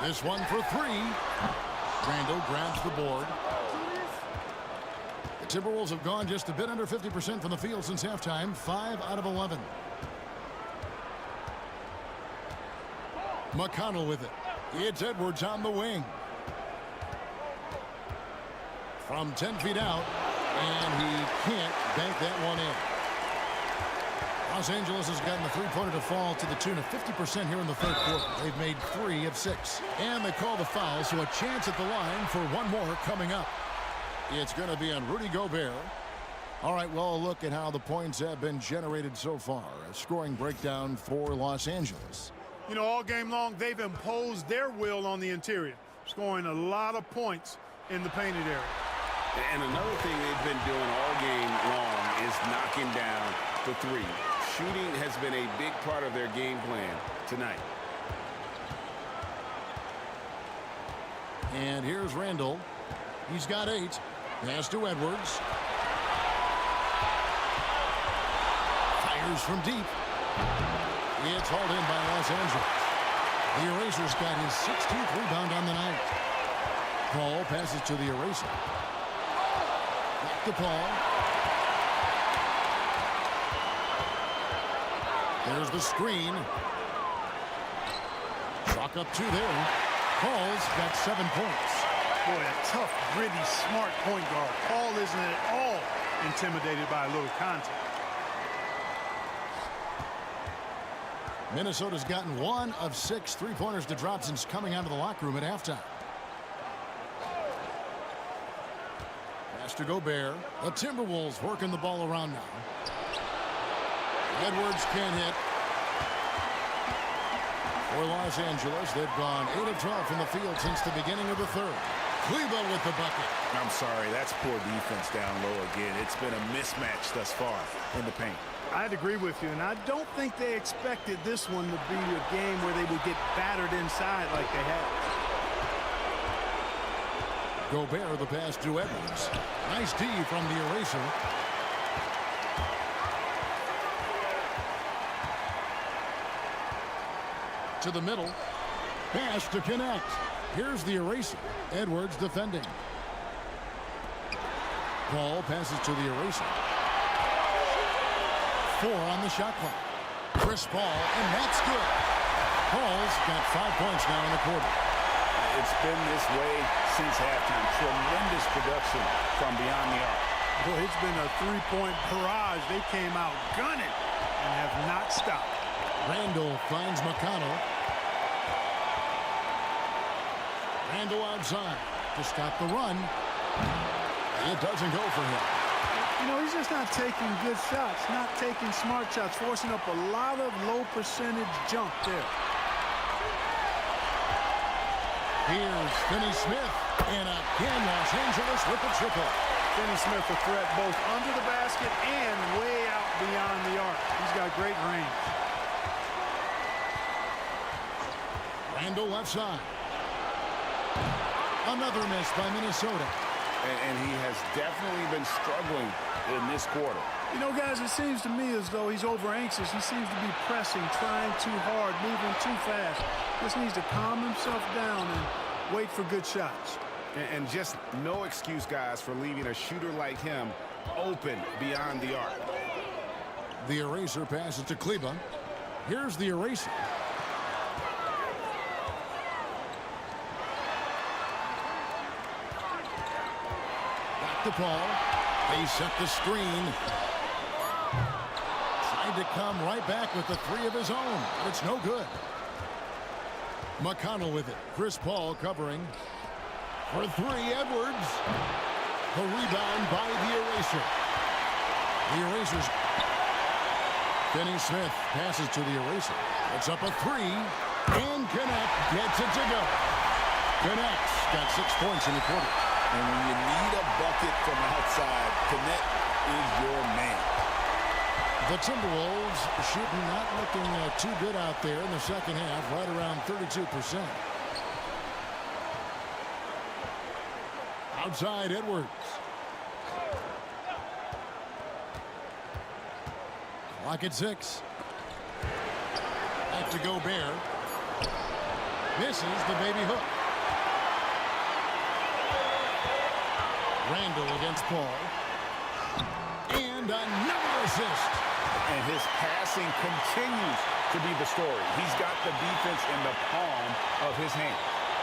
This one for 3. Randall grabs the board. The Timberwolves have gone just a bit under 50% from the field since halftime. 5 out of 11. McConnell with it. It's Edwards on the wing. From 10 feet out, and he can't bank that one in. Los Angeles has gotten the three-pointer to fall to the tune of 50% here in the third quarter. They've made 3 of 6. And they call the foul, so a chance at the line for one more coming up. It's going to be on Rudy Gobert. All right, well, a look at how the points have been generated so far. A scoring breakdown for Los Angeles. You know, all game long, they've imposed their will on the interior, scoring a lot of points in the painted area. And another thing they've been doing all game long is knocking down the 3. Shooting has been a big part of their game plan tonight. And here's Randall. He's got 8. Pass to Edwards. Fires Here's from deep. It's hauled in by Los Angeles. The Eraser's got his 16th rebound on the night. Paul passes to the Eraser. Back to Paul. There's the screen. Chalk up 2 there. Paul's got 7 points. Boy, a tough, gritty, smart point guard. Paul isn't at all intimidated by a little contact. Minnesota's gotten 1 of 6 3-pointers to drop since coming out of the locker room at halftime. Pass to Gobert. The Timberwolves working the ball around now. Edwards can't hit. For Los Angeles, they've gone 8 of 12 from the field since the beginning of the third. Kleber with the bucket. I'm sorry, that's poor defense down low again. It's been a mismatch thus far in the paint. I'd agree with you, and I don't think they expected this one to be a game where they would get battered inside like they have. Gobert the pass to Edwards. Nice D from the Eraser. To the middle. Pass to connect. Here's the Eraser. Edwards defending. Paul passes to the Eraser. 4 on the shot clock. Chris Paul, and that's good. Paul's got 5 points now in the quarter. It's been this way since halftime. Tremendous production from beyond the arc. Boy, it's been a 3-point barrage. They came out gunning and have not stopped. Randall finds McConnell. Randall outside to stop the run. It doesn't go for him. You know, he's just not taking good shots, not taking smart shots, forcing up a lot of low percentage jump there. Here's Finney Smith, and again Los Angeles with the triple. Finney Smith a threat both under the basket and way out beyond the arc. He's got great range. Randall left side. Another miss by Minnesota. And he has definitely been struggling in this quarter. You know, guys, it seems to me as though he's over anxious. He seems to be pressing, trying too hard, moving too fast. Just needs to calm himself down and wait for good shots. And just no excuse, guys, for leaving a shooter like him open beyond the arc. The Eraser passes to Kleber. Here's the Eraser. Back to Paul. They set the screen. Tried to come right back with the 3 of his own. But it's no good. McConnell with it. Chris Paul covering. For 3, Edwards. The rebound by the Eraser. The Eraser's. Finney Smith passes to the Eraser. It's up a 3. And Connect gets it to go. Connect's got 6 points in the quarter. And when you need a bucket from outside, Connect is your man. The Timberwolves shooting not looking too good out there in the second half, right around 32%. Outside Edwards. Clock at 6. Back to Gobert. Misses the baby hook. Randall against Paul. And another assist. And his passing continues to be the story. He's got the defense in the palm of his hand.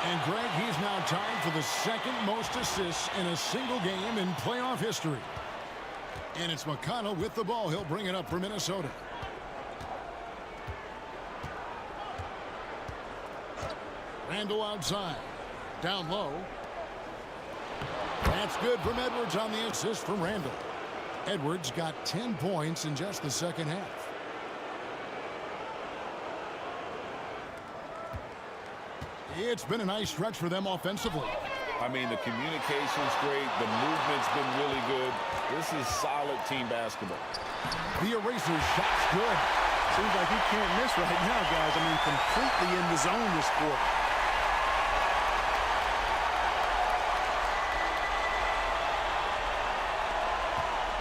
And Greg, he's now tied for the second most assists in a single game in playoff history. And it's McConnell with the ball. He'll bring it up for Minnesota. Randall outside. Down low. That's good from Edwards on the assist from Randall. Edwards got 10 points in just the second half. It's been a nice stretch for them offensively. I mean, the communication's great. The movement's been really good. This is solid team basketball. The Eraser's shot's good. Seems like he can't miss right now, guys. I mean, completely in the zone this quarter.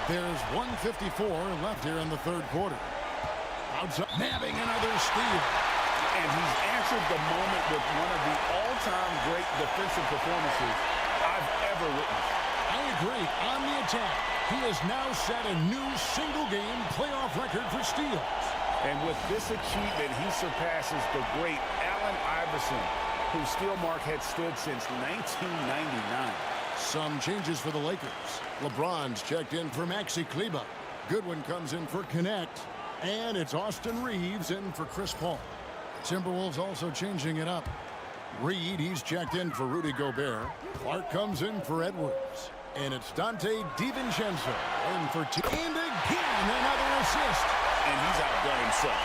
There's 1:54 left here in the third quarter. Outside, nabbing another steal. And he's answered the moment with one of the all-time great defensive performances I've ever witnessed. I agree. On the attack, he has now set a new single-game playoff record for steals. And with this achievement, he surpasses the great Allen Iverson, whose steal mark had stood since 1999. Some changes for the Lakers. LeBron's checked in for Maxi Kleber. Goodwin comes in for Connect. And it's Austin Reeves in for Chris Paul. Timberwolves also changing it up. Reed, he's checked in for Rudy Gobert. Clark comes in for Edwards. And it's Dante DiVincenzo in for and again another assist. And he's outdone himself,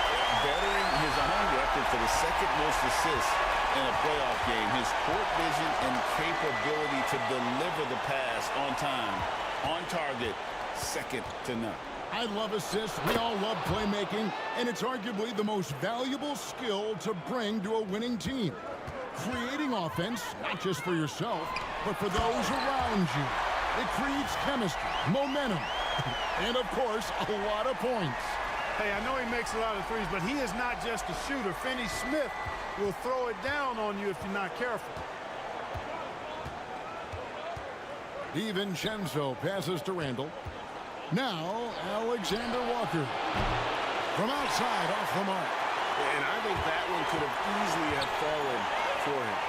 bettering his own record for the second most assists in a playoff game. His court vision and capability to deliver the pass on time, on target, second to none. I love assists. We all love playmaking, and it's arguably the most valuable skill to bring to a winning team. Creating offense, not just for yourself, but for those around you. It creates chemistry, momentum, and of course, a lot of points. Hey, I know he makes a lot of threes, but he is not just a shooter. Finney Smith will throw it down on you if you're not careful. DiVincenzo passes to Randall. Now, Alexander Walker. From outside, off the mark. And I think that one could have easily have fallen for him.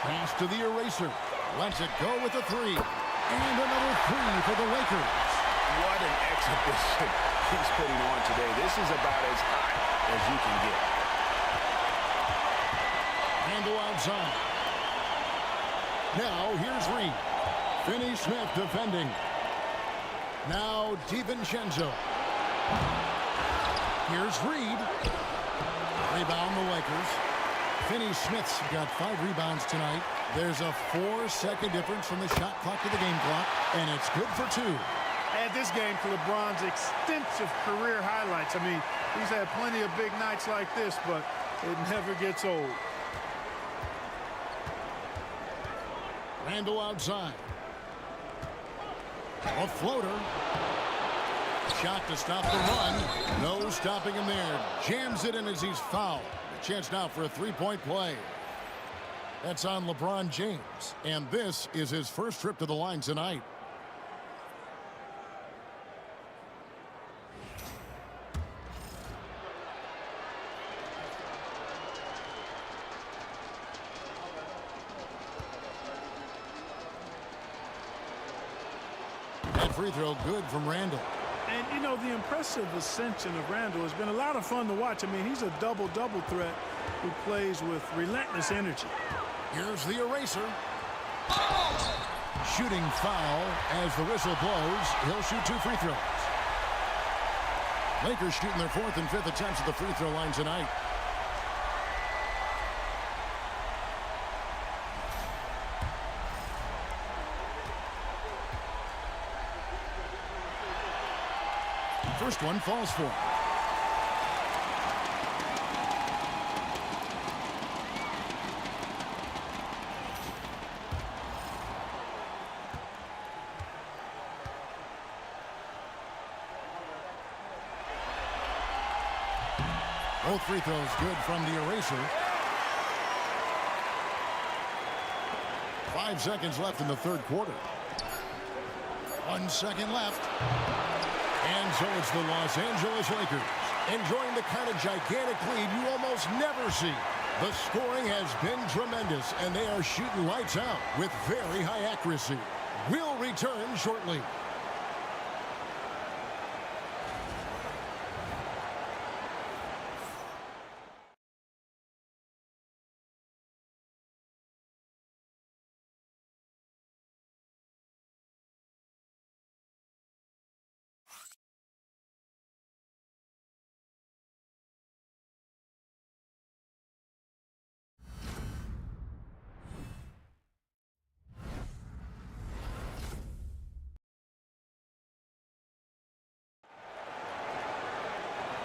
Pass to the eraser. Lets it go with a three. And another three for the Lakers. What an exhibition he's putting on today. This is about as high as you can get. Handle outside. Now, here's Reed. Finney Smith defending. Now, DiVincenzo. Here's Reed. Rebound the Lakers. Finney Smith's got 5 rebounds tonight. There's a 4-second difference from the shot clock to the game clock, and it's good for 2. Add this game to LeBron's extensive career highlights. I mean, he's had plenty of big nights like this, but it never gets old. Randall outside. A floater. Shot to stop the run. No stopping him there. Jams it in as he's fouled. A chance now for a 3-point play. That's on LeBron James. And this is his first trip to the line tonight. That free throw good from Randall. And, you know, the impressive ascension of Randall has been a lot of fun to watch. I mean, he's a double-double threat who plays with relentless energy. Here's the eraser. Shooting foul as the whistle blows. He'll shoot 2 free throws. Lakers shooting their 4th and 5th attempts at the free throw line tonight. First one falls for him. Both free throws good from the eraser. 5 seconds left in the 3rd quarter. 1 second left. And so it's the Los Angeles Lakers enjoying the kind of gigantic lead you almost never see. The scoring has been tremendous, and they are shooting lights out with very high accuracy. We'll return shortly.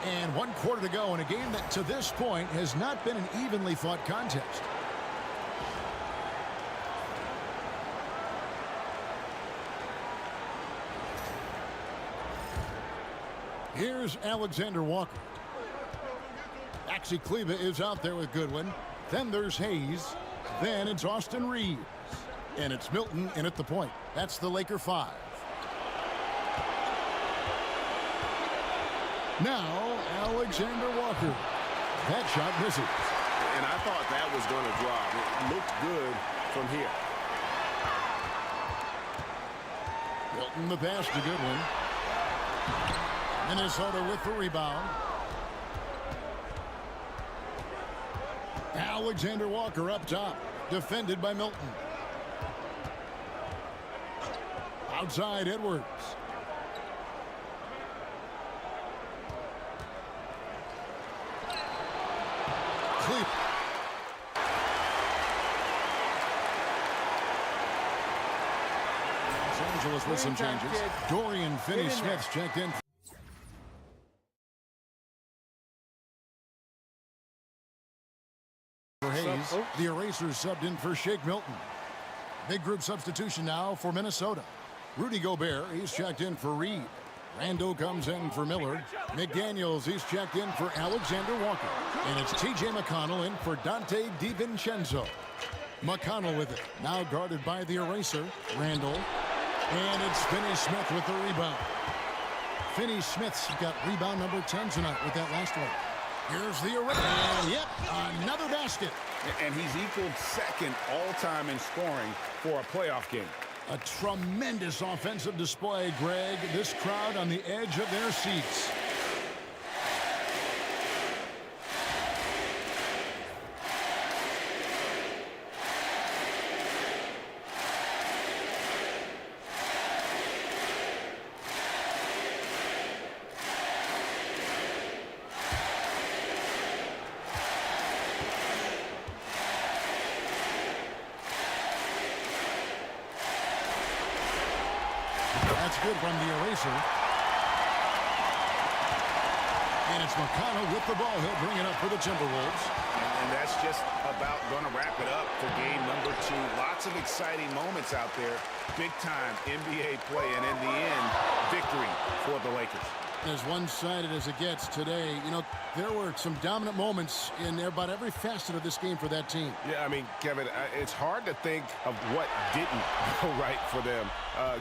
And 1 quarter to go in a game that to this point has not been an evenly fought contest. Here's Alexander Walker. Maxi Kleba is out there with Goodwin. Then there's Hayes. Then it's Austin Reeves. And it's Milton in at the point. That's the Laker 5. Now, Alexander Walker. That shot misses. And I thought that was going to drop. It looked good from here. Milton the pass to Goodwin. Minnesota with the rebound. Alexander Walker up top. Defended by Milton. Outside Edwards. Cleveland. Los Angeles with some changes. Dorian Finney-Smith checked in. For Hayes, the Erasers subbed in for Shake Milton. Big group substitution now for Minnesota. Rudy Gobert, he's checked in for Reed. Rando comes in for Miller. McDaniels, he's checked in for Alexander Walker. And it's T.J. McConnell in for Dante DiVincenzo. McConnell with it, now guarded by the Eraser, Randall. And it's Finney-Smith with the rebound. Finney-Smith's got rebound number 10 tonight with that last one. Here's the Eraser. And yep, another basket. And he's equaled second all-time in scoring for a playoff game. A tremendous offensive display, Greg. This crowd on the edge of their seats. That's good from the Eraser. And it's McConnell with the ball. He'll bring it up for the Timberwolves. And that's just about going to wrap it up for game number 2. Lots of exciting moments out there. Big-time NBA play. And in the end, victory for the Lakers. As one-sided as it gets today, you know, there were some dominant moments in about every facet of this game for that team. Yeah, I mean, Kevin, it's hard to think of what didn't go right for them.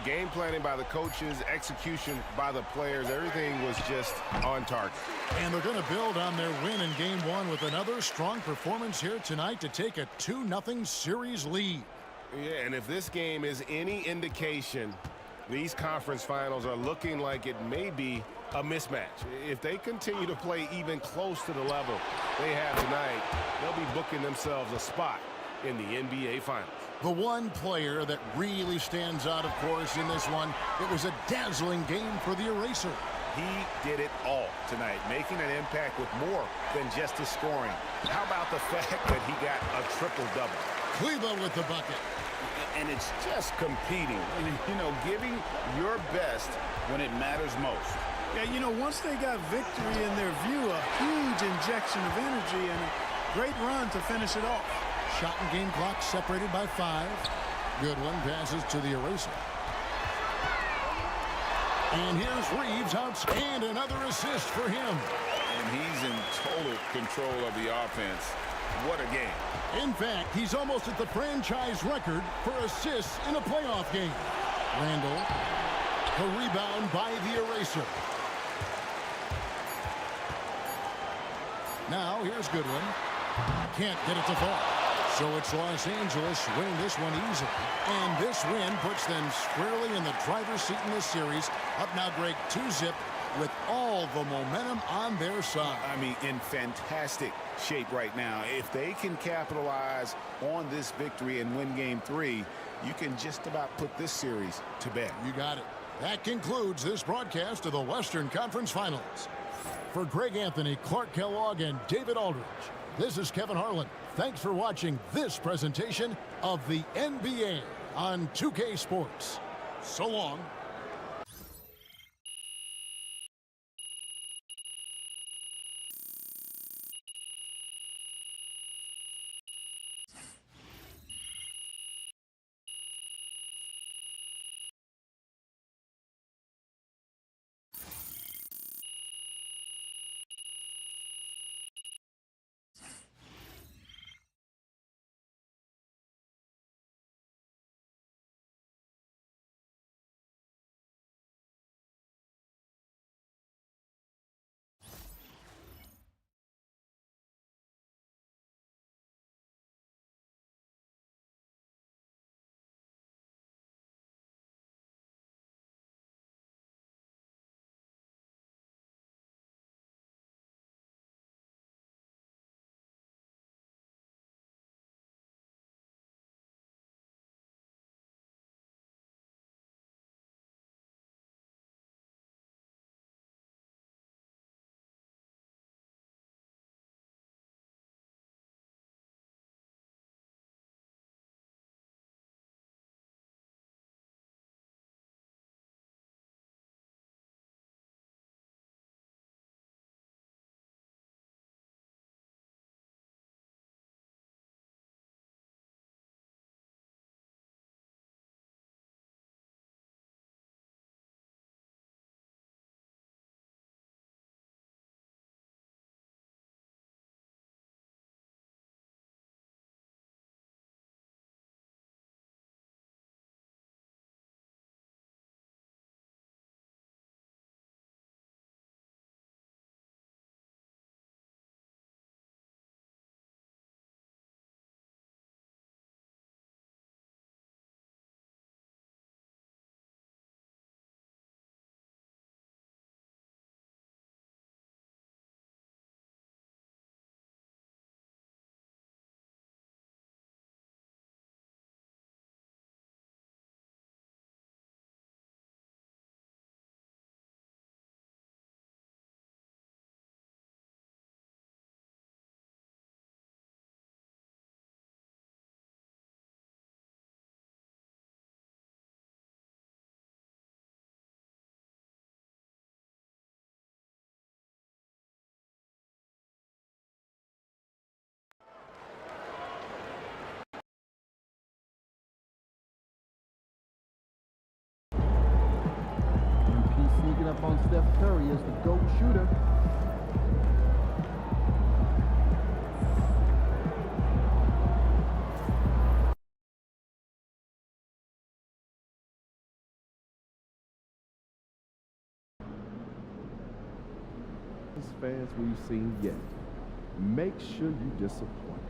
Game planning by the coaches, execution by the players, everything was just on target. And they're going to build on their win in Game 1 with another strong performance here tonight to take a 2-0 series lead. Yeah, and if this game is any indication, these conference finals are looking like it may be a mismatch. If they continue to play even close to the level they have tonight, they'll be booking themselves a spot in the NBA Finals. The one player that really stands out, of course, in this one, it was a dazzling game for the Eraser. He did it all tonight, making an impact with more than just his scoring. How about the fact that he got a triple-double? Kleba with the bucket. And it's just competing, you know, giving your best when it matters most. Yeah, you know, once they got victory in their view, a huge injection of energy and a great run to finish it off. Shot and game clock separated by 5. Goodwin passes to the Eraser. And here's Reeves out, and another assist for him. And he's in total control of the offense. What a game. In fact, he's almost at the franchise record for assists in a playoff game. Randall, a rebound by the Eraser. Now, here's Goodwin. Can't get it to fall. So it's Los Angeles winning this one easily. And this win puts them squarely in the driver's seat in this series. Up now, Greg, 2-zip with all the momentum on their side. I mean, in fantastic shape right now. If they can capitalize on this victory and win Game 3, you can just about put this series to bed. You got it. That concludes this broadcast of the Western Conference Finals. For Greg Anthony, Clark Kellogg, and David Aldridge, this is Kevin Harlan. Thanks for watching this presentation of the NBA on 2K Sports. So long. up on Steph Curry as the GOAT shooter. Fans we've seen yet. Make sure you disappoint.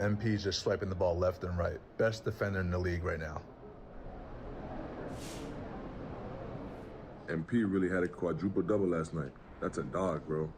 MP's just swiping the ball left and right. Best defender in the league right now. MP really had a quadruple double last night. That's a dog, bro.